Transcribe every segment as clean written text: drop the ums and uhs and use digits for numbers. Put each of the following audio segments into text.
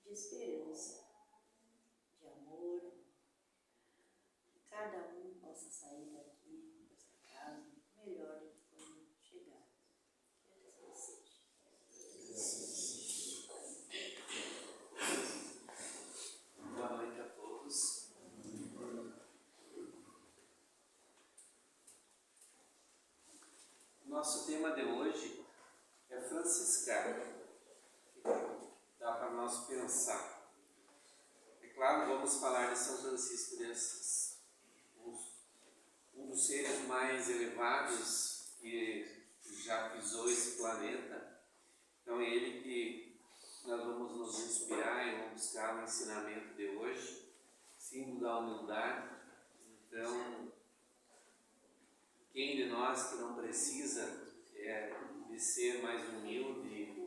de esperança, de amor, que cada um possa sair daqui, dessa casa, melhor do que quando chegar. Que assim seja. Boa noite a todos. Nosso tema de hoje é franciscano. Dá para nós pensar. É claro, vamos falar de São Francisco de Assis, um dos seres mais elevados que já pisou esse planeta. Então é ele que nós vamos nos inspirar e vamos buscar o ensinamento de hoje, símbolo da humildade. Então, quem de nós que não precisa de ser mais humilde,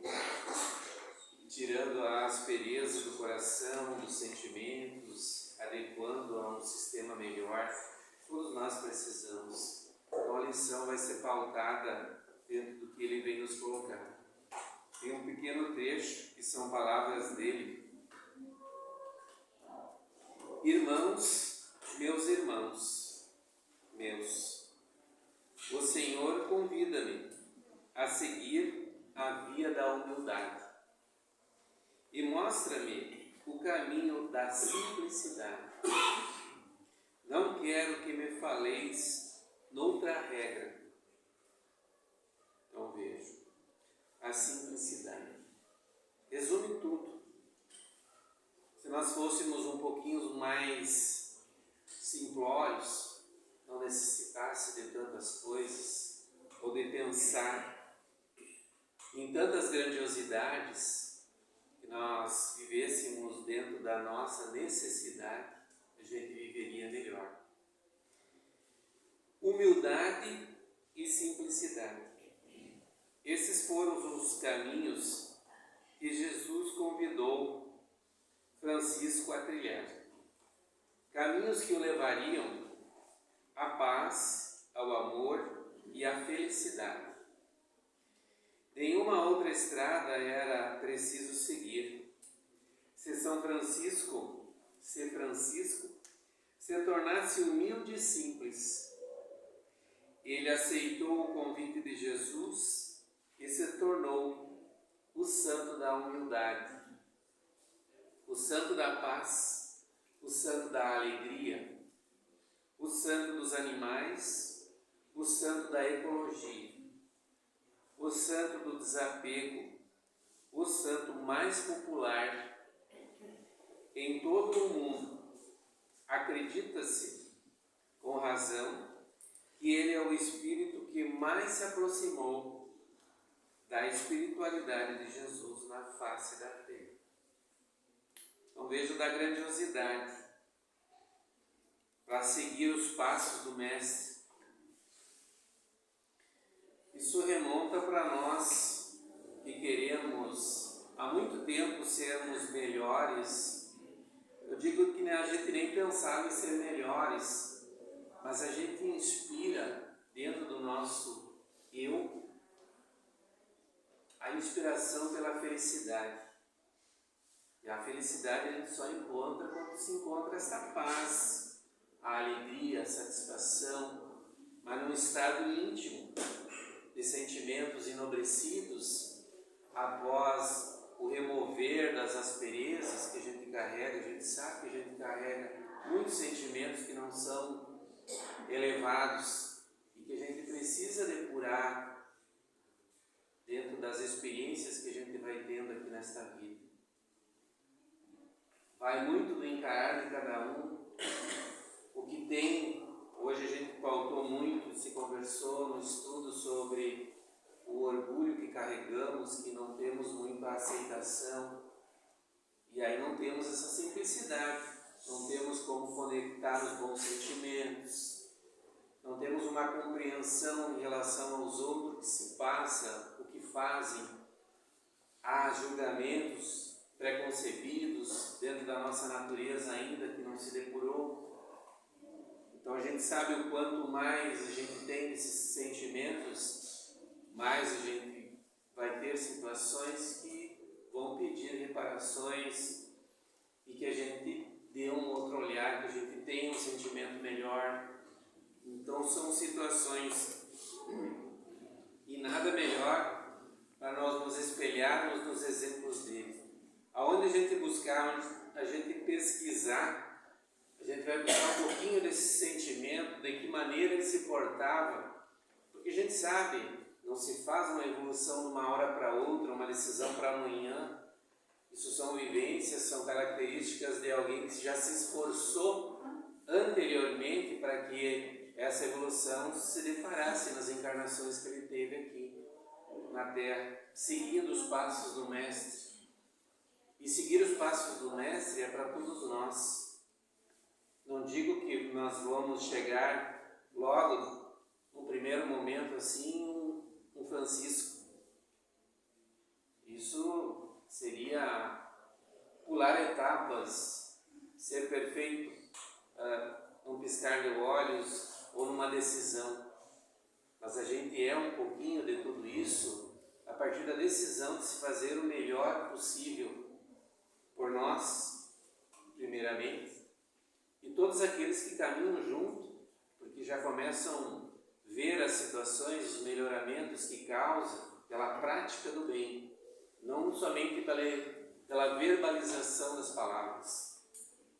tirando a aspereza do coração, dos sentimentos, adequando a um sistema melhor, todos nós precisamos. Então a lição vai ser pautada dentro do que ele vem nos colocar. Tem um pequeno trecho que são palavras dele. Irmãos, meus, o Senhor convida-me a seguir a via da humildade e mostra-me o caminho da simplicidade. Não quero que me faleis noutra regra. Então vejo, a simplicidade resume tudo. Se nós fôssemos um pouquinho mais simplórios, não necessitasse de tantas coisas, ou de pensar em tantas grandiosidades, que nós vivêssemos dentro da nossa necessidade, a gente viveria melhor. Humildade e simplicidade. Esses foram os caminhos que Jesus convidou Francisco a trilhar. Caminhos que o levariam à paz, ao amor e à felicidade. Nenhuma outra estrada era preciso seguir. Se Francisco se tornasse humilde e simples, ele aceitou o convite de Jesus e se tornou o santo da humildade, o santo da paz, o santo da alegria, o santo dos animais, o santo da ecologia, o santo do desapego, o santo mais popular em todo o mundo. Acredita-se, com razão, que ele é o espírito que mais se aproximou da espiritualidade de Jesus na face da terra. Então vejo da grandiosidade para seguir os passos do Mestre. Isso remonta para nós que queremos há muito tempo sermos melhores. Eu digo que a gente nem pensava em ser melhores, mas a gente inspira dentro do nosso eu a inspiração pela felicidade. E a felicidade a gente só encontra quando se encontra essa paz, a alegria, a satisfação, mas num estado íntimo de sentimentos enobrecidos após o remover das asperezas que a gente carrega. A gente sabe que a gente carrega muitos sentimentos que não são elevados e que a gente precisa depurar dentro das experiências que a gente vai tendo aqui nesta vida. Vai muito do encarar de cada um. O que tem, hoje a gente pautou muito, se conversou no estudo sobre o orgulho que carregamos, que não temos muita aceitação, e aí não temos essa simplicidade, não temos como conectar os bons sentimentos, não temos uma compreensão em relação aos outros, o que se passa, o que fazem. Há julgamentos preconcebidos dentro da nossa natureza ainda que não se depurou. Então a gente sabe o quanto mais a gente tem esses sentimentos, mais a gente vai ter situações que vão pedir reparações, e que a gente dê um outro olhar, que a gente tenha um sentimento melhor. Então são situações, e nada melhor para nós nos espelharmos nos exemplos dele. Aonde a gente buscar, onde a gente pesquisar, a gente vai buscar um pouquinho desse sentimento, de que maneira ele se portava, porque a gente sabe, não se faz uma evolução de uma hora para outra, uma decisão para amanhã. Isso são vivências, são características de alguém que já se esforçou anteriormente para que essa evolução se deparasse nas encarnações que ele teve aqui na Terra, seguindo os passos do Mestre. E seguir os passos do Mestre é para todos nós. Não digo que nós vamos chegar logo, no primeiro momento assim, um Francisco. Isso seria pular etapas, ser perfeito num piscar de olhos ou numa decisão. Mas a gente é um pouquinho de tudo isso a partir da decisão de se fazer o melhor possível por nós, primeiramente, e todos aqueles que caminham junto, porque já começam a ver as situações, os melhoramentos que causam pela prática do bem, não somente pela verbalização das palavras,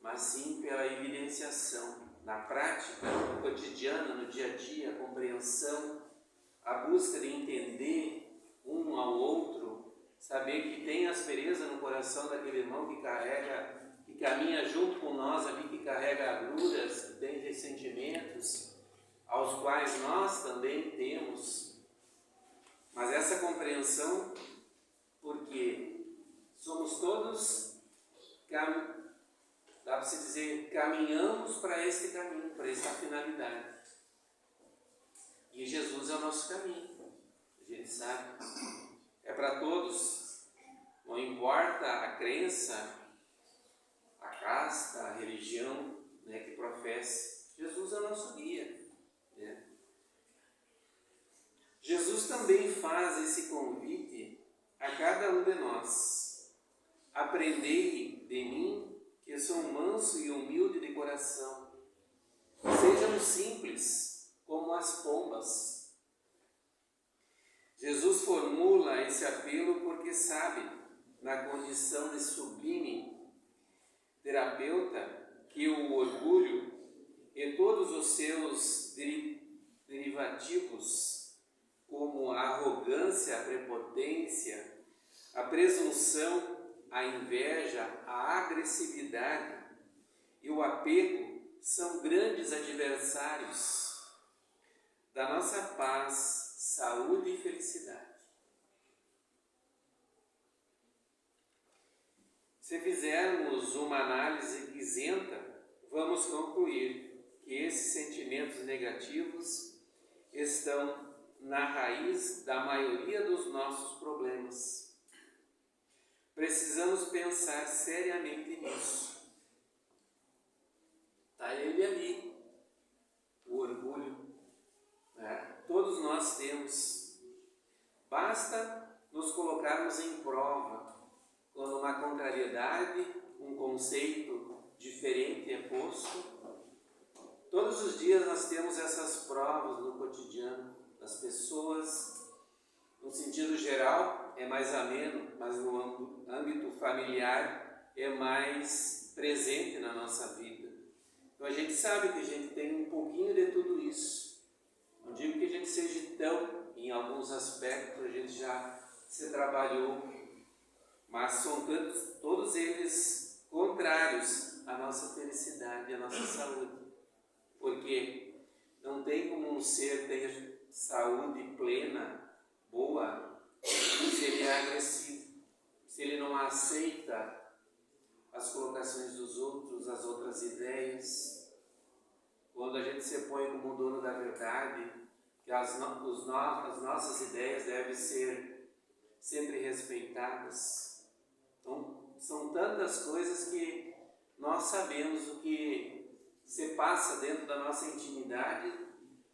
mas sim pela evidenciação, na prática, no cotidiano, no dia a dia, a compreensão, a busca de entender um ao outro, saber que tem aspereza no coração daquele irmão que caminha junto com nós ali, que carrega agruras, que tem ressentimentos, aos quais nós também temos. Mas essa compreensão, porque somos todos, dá para se dizer, caminhamos para este caminho, para esta finalidade. E Jesus é o nosso caminho, a gente sabe. É para todos, não importa a crença, a casta, a religião, né, que professe, Jesus é o nosso guia. Né? Jesus também faz esse convite a cada um de nós. Aprendei de mim, que sou manso e humilde de coração. Sejam simples como as pombas. Jesus formula esse apelo porque sabe, na condição de sublime terapeuta, que o orgulho e todos os seus derivativos, como a arrogância, a prepotência, a presunção, a inveja, a agressividade e o apego, são grandes adversários da nossa paz, saúde e felicidade. Se fizermos uma análise isenta, vamos concluir que esses sentimentos negativos estão na raiz da maioria dos nossos problemas. Precisamos pensar seriamente nisso. Está ele ali, o orgulho. Todos nós temos. Basta nos colocarmos em prova quando uma contrariedade, um conceito diferente é posto. Todos os dias nós temos essas provas no cotidiano das pessoas. No sentido geral é mais ameno, mas no âmbito familiar é mais presente na nossa vida. Então a gente sabe que a gente tem um pouquinho de tudo isso. Não digo que a gente seja tão, em alguns aspectos a gente já se trabalhou, mas são todos eles contrários à nossa felicidade, à nossa saúde. Porque não tem como um ser ter saúde plena, boa, se ele é agressivo, se ele não aceita as colocações dos outros, as outras ideias. Quando a gente se põe como dono da verdade, que as nossas ideias devem ser sempre respeitadas. Então, são tantas coisas que nós sabemos o que se passa dentro da nossa intimidade,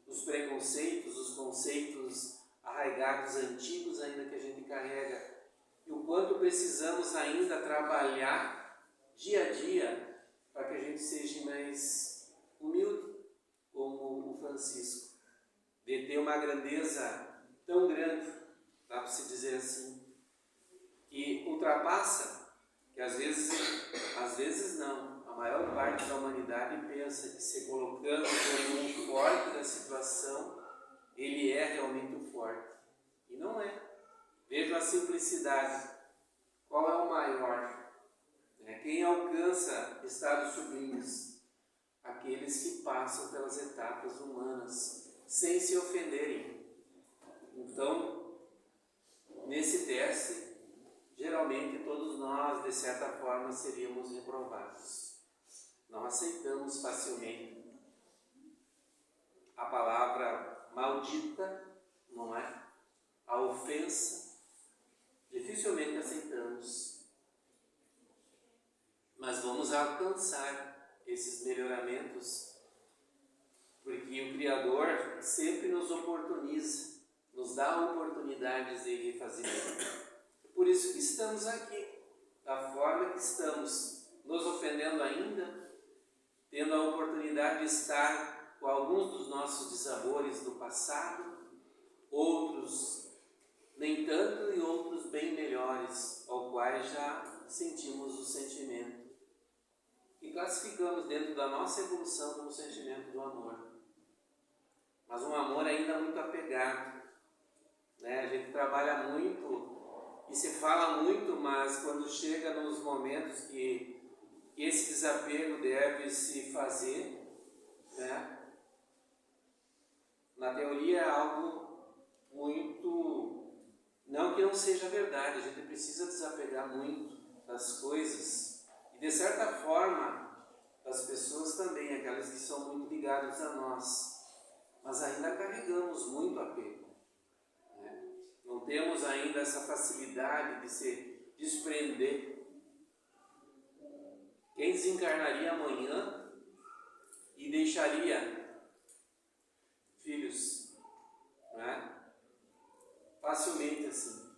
os preconceitos, os conceitos arraigados, antigos ainda que a gente carrega, e o quanto precisamos ainda trabalhar dia a dia, para que a gente seja mais humilde, como o Francisco, de ter uma grandeza tão grande, dá para se dizer assim, que ultrapassa, que às vezes não, a maior parte da humanidade pensa que se colocando como um forte da situação, ele é realmente o forte, e não é. Veja a simplicidade, qual é o maior? Quem alcança estados sublimes? Aqueles que passam pelas etapas humanas, sem se ofenderem. Então, nesse teste, geralmente todos nós, de certa forma, seríamos reprovados. Não aceitamos facilmente a palavra maldita, não é? A ofensa, dificilmente aceitamos. Mas vamos alcançar esses melhoramentos, porque o Criador sempre nos oportuniza, nos dá oportunidades de refazimento. Por isso que estamos aqui, da forma que estamos, nos ofendendo ainda, tendo a oportunidade de estar com alguns dos nossos dissabores do passado, outros nem tanto e outros bem melhores, ao quais já sentimos o sentimento e classificamos dentro da nossa evolução como sentimento do amor. Mas um amor ainda muito apegado, né? A gente trabalha muito e se fala muito, mas quando chega nos momentos que esse desapego deve se fazer, né? Na teoria é algo muito... Não que não seja verdade, a gente precisa desapegar muito das coisas e de certa forma das pessoas também, aquelas que são muito ligadas a nós, mas ainda carregamos muito apego, né? Não temos ainda essa facilidade de se desprender. Quem desencarnaria amanhã e deixaria filhos, né? Facilmente assim,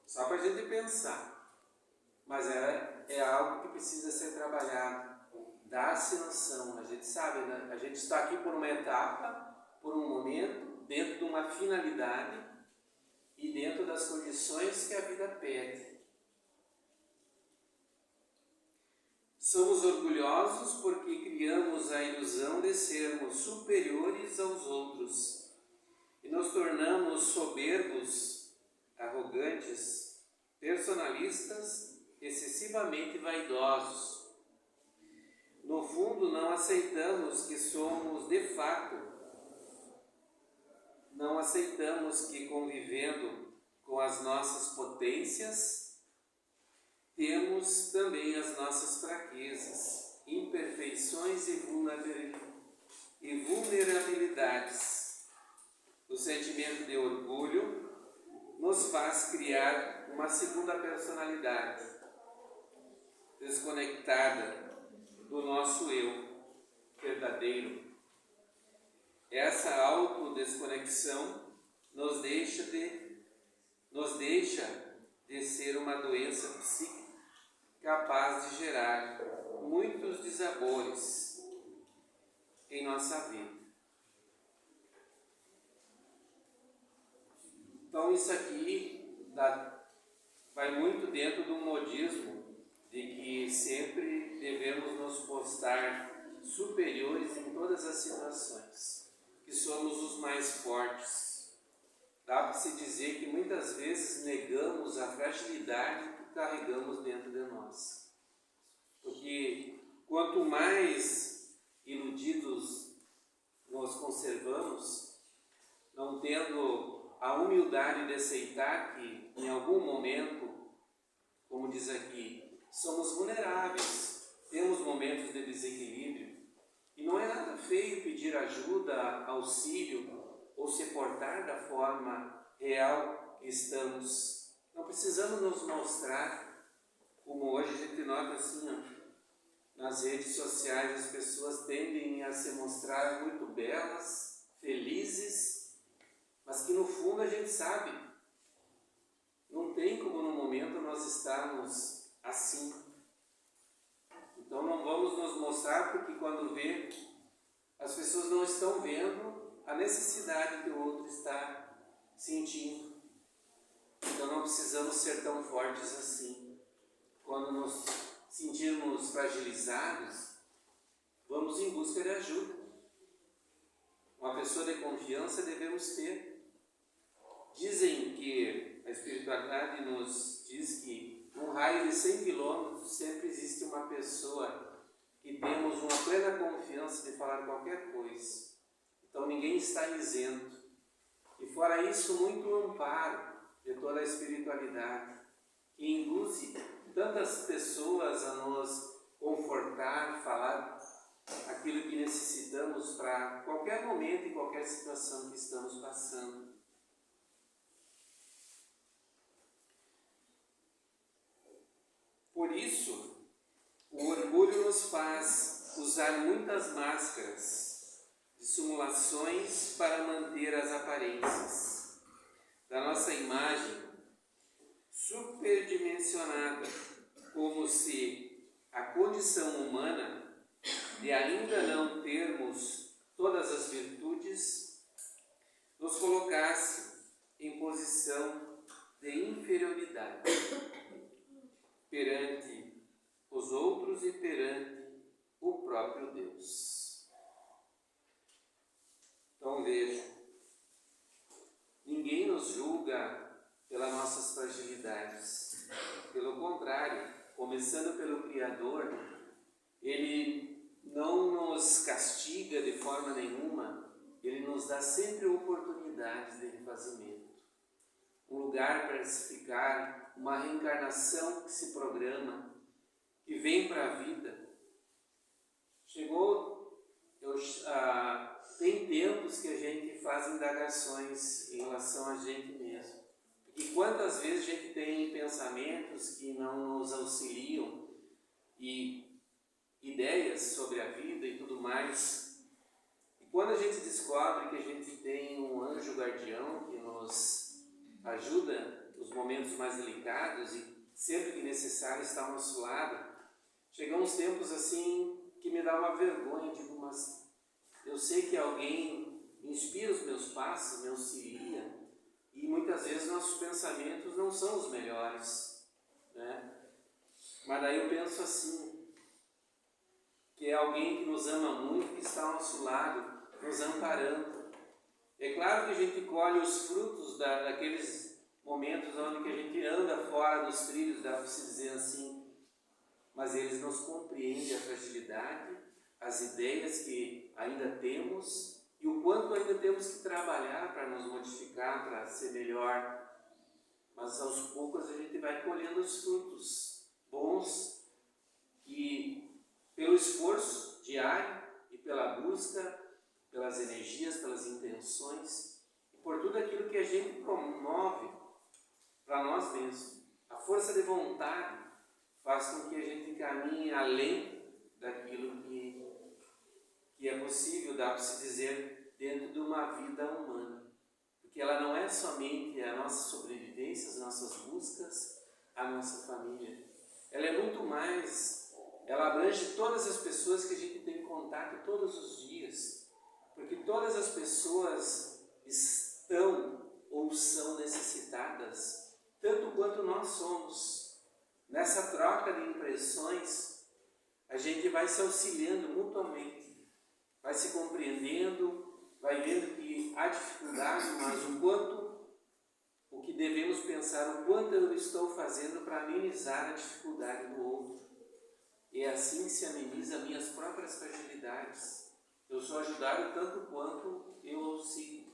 só para a gente pensar, mas é algo que precisa ser trabalhado, dar-se noção. A gente sabe, né? A gente está aqui por uma etapa, por um momento, dentro de uma finalidade e dentro das condições que a vida pede. Somos orgulhosos porque criamos a ilusão de sermos superiores aos outros e nos tornamos soberbos, arrogantes, personalistas, excessivamente vaidosos. No fundo, não aceitamos que somos de fato, não aceitamos que convivendo com as nossas potências, temos também as nossas fraquezas, imperfeições e vulnerabilidades. O sentimento de orgulho nos faz criar uma segunda personalidade, desconectada do nosso eu verdadeiro. Essa autodesconexão nos deixa de ser uma doença psíquica capaz de gerar muitos dissabores em nossa vida. Então isso aqui vai muito dentro do modismo de que sempre devemos nos postar superiores em todas as situações, que somos os mais fortes. Dá para se dizer que muitas vezes negamos a fragilidade que carregamos dentro de nós. Porque quanto mais iludidos nos conservamos, não tendo a humildade de aceitar que em algum momento, como diz aqui, somos vulneráveis, temos momentos de desequilíbrio, e não é nada feio pedir ajuda, auxílio ou se portar da forma real que estamos. Não precisamos nos mostrar, como hoje a gente nota assim, nas redes sociais as pessoas tendem a se mostrar muito belas, felizes, mas que no fundo a gente sabe, não tem como no momento nós estarmos assim. vamos nos mostrar, porque quando vê, as pessoas não estão vendo a necessidade que o outro está sentindo. Então não precisamos ser tão fortes assim. Quando nos sentirmos fragilizados, vamos em busca de ajuda. Uma pessoa de confiança devemos ter. Dizem que a espiritualidade nos diz que num raio de 100 quilômetros sempre existe uma pessoa que temos uma plena confiança de falar qualquer coisa. Então ninguém está isento. E fora isso, muito amparo de toda a espiritualidade, que induz tantas pessoas a nos confortar, falar aquilo que necessitamos para qualquer momento e qualquer situação que estamos passando. Por isso, o orgulho nos faz usar muitas máscaras, dissimulações para manter as aparências da nossa imagem superdimensionada, como se a condição humana de ainda não termos todas as virtudes nos colocasse em posição de inferioridade perante os outros e perante o próprio Deus. Então veja, ninguém nos julga pelas nossas fragilidades. Pelo contrário, começando pelo Criador, Ele não nos castiga de forma nenhuma, Ele nos dá sempre oportunidades de refazimento. Um lugar para se ficar, uma reencarnação que se programa, que vem para a vida. Tem tempos que a gente faz indagações em relação a gente mesmo. E quantas vezes a gente tem pensamentos que não nos auxiliam e ideias sobre a vida e tudo mais. E quando a gente descobre que a gente tem um anjo guardião que nos ajuda nos momentos mais delicados e sempre que necessário está ao nosso lado, chegam uns tempos assim que me dá uma vergonha, digo, mas eu sei que alguém inspira os meus passos, me auxilia, e muitas vezes nossos pensamentos não são os melhores, né? Mas daí eu penso assim, que é alguém que nos ama muito, que está ao nosso lado, nos amparando. É claro que a gente colhe os frutos daqueles momentos onde que a gente anda fora dos trilhos, dá para se dizer assim, mas eles nos compreendem a fragilidade, as ideias que ainda temos e o quanto ainda temos que trabalhar para nos modificar, para ser melhor. Mas aos poucos a gente vai colhendo os frutos bons e pelo esforço diário e pela busca, pelas energias, pelas intenções e por tudo aquilo que a gente promove para nós mesmos. A força de vontade faz com que a gente caminhe além daquilo que é possível, dá para se dizer, dentro de uma vida humana. Porque ela não é somente a nossa sobrevivência, as nossas buscas, a nossa família. Ela é muito mais, ela abrange todas as pessoas que a gente tem contato todos os dias. Porque todas as pessoas estão ou são necessitadas, tanto quanto nós somos. Nessa troca de impressões, a gente vai se auxiliando mutuamente, vai se compreendendo, vai vendo que há dificuldade, mas o que devemos pensar, o quanto eu estou fazendo para amenizar a dificuldade do outro. E é assim que se ameniza minhas próprias fragilidades. Eu sou ajudado tanto quanto eu auxilio.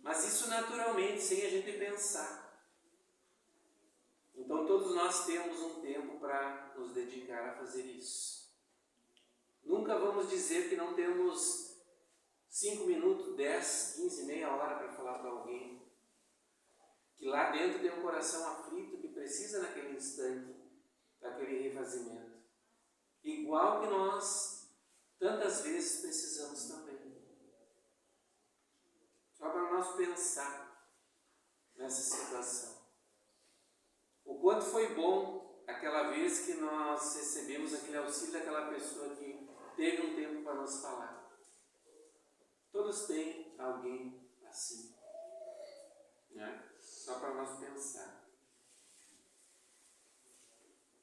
Mas isso naturalmente, sem a gente pensar. Então todos nós temos um tempo para nos dedicar a fazer isso. Nunca vamos dizer que não temos 5 minutos, 10, 15, meia hora para falar para alguém. Que lá dentro tem um coração aflito que precisa naquele instante daquele refazimento. Igual que nós tantas vezes precisamos também. Só para nós pensar nessa situação. O quanto foi bom aquela vez que nós recebemos aquele auxílio daquela pessoa que teve um tempo para nos falar. Todos têm alguém assim, né? Só para nós pensar.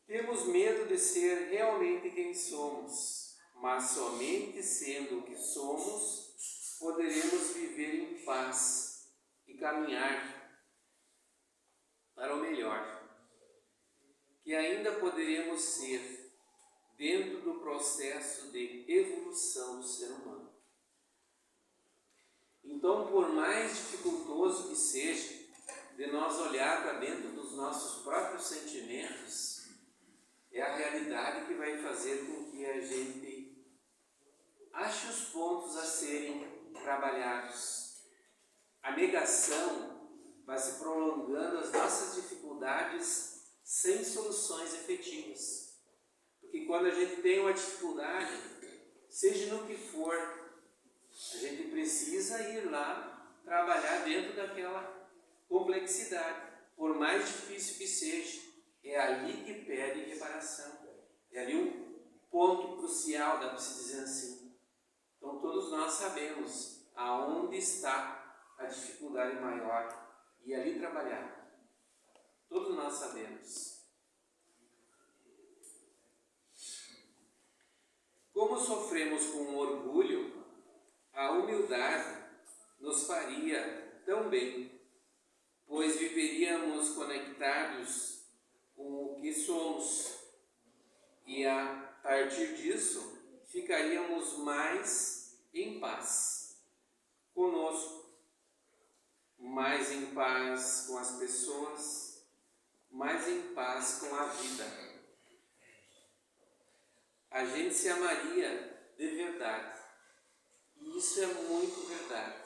Temos medo de ser realmente quem somos, mas somente sendo o que somos, poderemos viver em paz e caminhar para o melhor, que ainda poderemos ser dentro do processo de evolução do ser humano. Então, por mais dificultoso que seja de nós olhar para dentro dos nossos próprios sentimentos, é a realidade que vai fazer com que a gente ache os pontos a serem trabalhados. A negação vai se prolongando as nossas dificuldades sem soluções efetivas. Porque quando a gente tem uma dificuldade, seja no que for, a gente precisa ir lá trabalhar dentro daquela complexidade. Por mais difícil que seja, é ali que pede reparação. É ali um ponto crucial, dá para se dizer assim. Então todos nós sabemos aonde está a dificuldade maior e ali trabalhar. Todos nós sabemos. Como sofremos com orgulho, a humildade nos faria tão bem, pois viveríamos conectados com o que somos e a partir disso ficaríamos mais em paz conosco, mais em paz com as pessoas, mais em paz com a vida. A gente se amaria de verdade. E isso é muito verdade.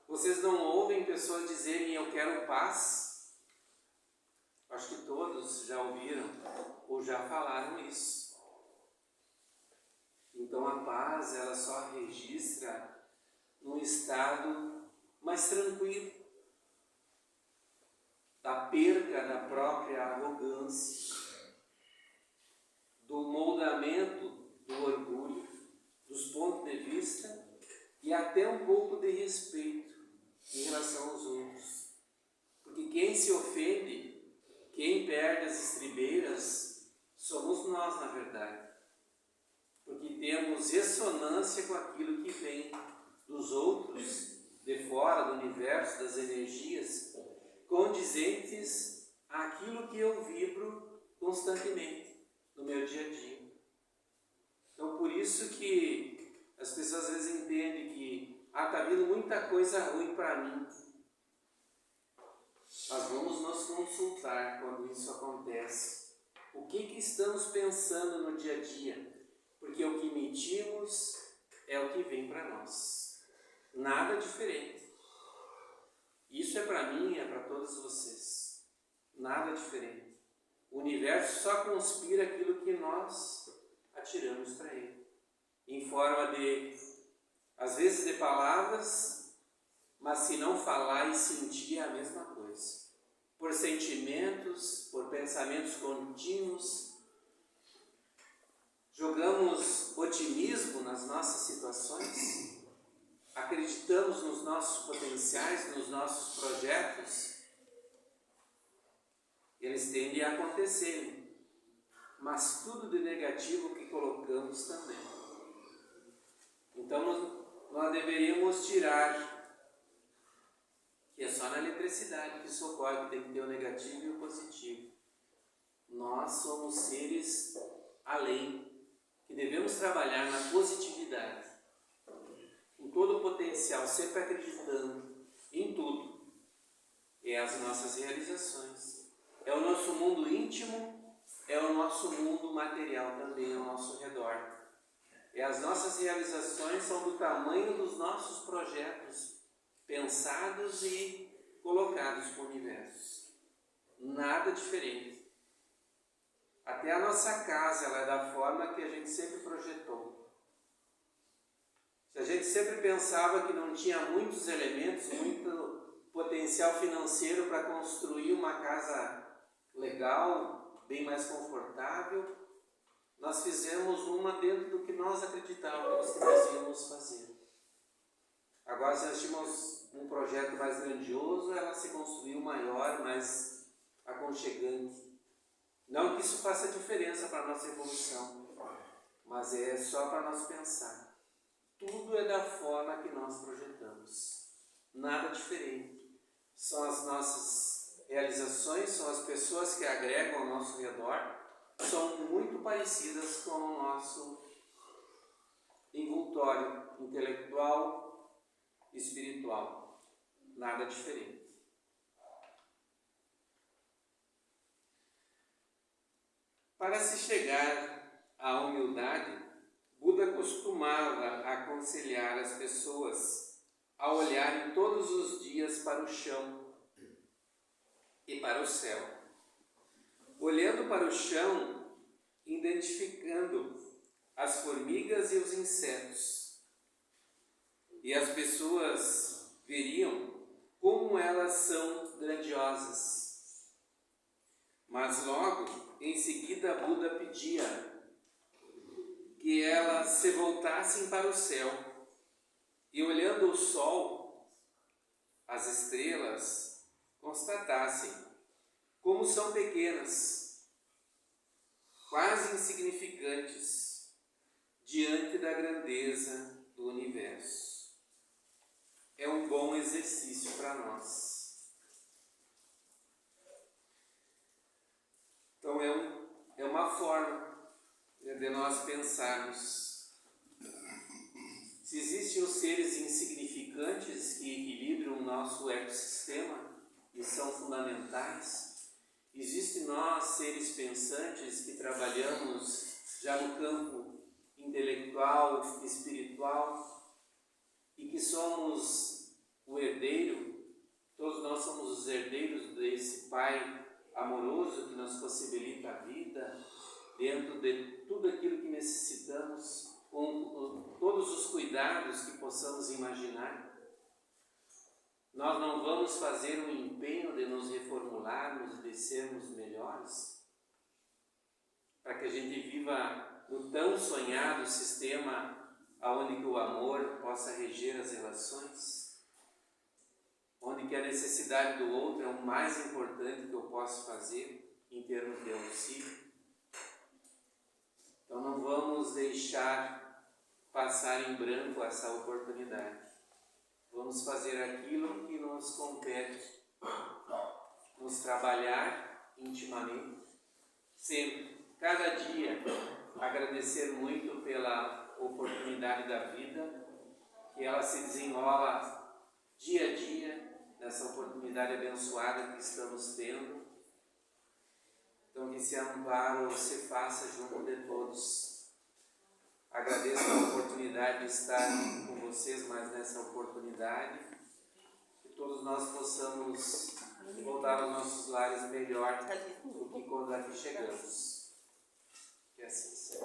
Vocês não ouvem pessoas dizerem eu quero paz? Acho que todos já ouviram ou já falaram isso. Então a paz, ela só registra num estado mais tranquilo, da perca da própria arrogância, do moldamento do orgulho, dos pontos de vista e até um pouco de respeito em relação aos outros. Porque quem se ofende, quem perde as estribeiras, somos nós, na verdade. Porque temos ressonância com aquilo que vem dos outros, de fora, do universo, das energias, condizentes àquilo que eu vibro constantemente no meu dia a dia. Então, por isso que as pessoas às vezes entendem que está vindo muita coisa ruim para mim. Nós vamos nos consultar quando isso acontece. O que estamos pensando no dia a dia? Porque o que emitimos é o que vem para nós. Nada diferente. Isso é para mim, é para todos vocês. Nada diferente. O universo só conspira aquilo que nós atiramos para ele. Em forma de, às vezes, de palavras, mas se não falar e sentir é a mesma coisa. Por sentimentos, por pensamentos contínuos, jogamos otimismo nas nossas situações, acreditamos nos nossos potenciais, nos nossos projetos, eles tendem a acontecer, mas tudo de negativo que colocamos também. Então nós deveríamos tirar que é só na eletricidade que isso ocorre, que tem que ter o negativo e o positivo. Nós somos seres além, que devemos trabalhar na positividade, com todo o potencial, sempre acreditando em tudo. É as nossas realizações. É o nosso mundo íntimo, é o nosso mundo material também ao nosso redor. E as nossas realizações são do tamanho dos nossos projetos pensados e colocados para o universo. Nada diferente. Até a nossa casa ela é da forma que a gente sempre projetou. Se a gente sempre pensava que não tinha muitos elementos, muito potencial financeiro para construir uma casa legal, bem mais confortável, nós fizemos uma dentro do que nós acreditávamos que nós íamos fazer. Agora, se nós tínhamos um projeto mais grandioso, ela se construiu maior, mais aconchegante. Não que isso faça diferença para a nossa evolução, mas é só para nós pensar. Tudo é da forma que nós projetamos. Nada diferente. São as nossas realizações, são as pessoas que agregam ao nosso redor, são muito parecidas com o nosso envoltório intelectual e espiritual. Nada diferente. Para se chegar à humildade, Buda costumava aconselhar as pessoas a olharem todos os dias para o chão e para o céu. Olhando para o chão, identificando as formigas e os insetos. E as pessoas veriam como elas são grandiosas. Mas logo, em seguida, Buda pedia que elas se voltassem para o céu e, olhando o sol, as estrelas, constatassem como são pequenas, quase insignificantes, diante da grandeza do universo. É um bom exercício para nós. Então é uma forma de nós pensarmos. Se existem os seres insignificantes que equilibram o nosso ecossistema e são fundamentais, existem nós, seres pensantes, que trabalhamos já no campo intelectual, espiritual, e que somos o herdeiro, todos nós somos os herdeiros desse Pai amoroso que nos possibilita a vida, dentro de tudo aquilo que necessitamos, com todos os cuidados que possamos imaginar. Nós não vamos fazer um empenho de nos reformularmos, de sermos melhores, para que a gente viva no tão sonhado sistema onde que o amor possa reger as relações, onde que a necessidade do outro é o mais importante que eu posso fazer em termos de auxílio. Então não vamos deixar passar em branco essa oportunidade. Vamos fazer aquilo que nos compete, nos trabalhar intimamente, sempre, cada dia, agradecer muito pela oportunidade da vida, que ela se desenrola dia a dia, nessa oportunidade abençoada que estamos tendo. Então que esse amparo se faça junto de todos. Agradeço a oportunidade de estar com vocês mais nessa oportunidade. Que todos nós possamos voltar aos nossos lares melhor do que quando aqui chegamos. Que assim seja.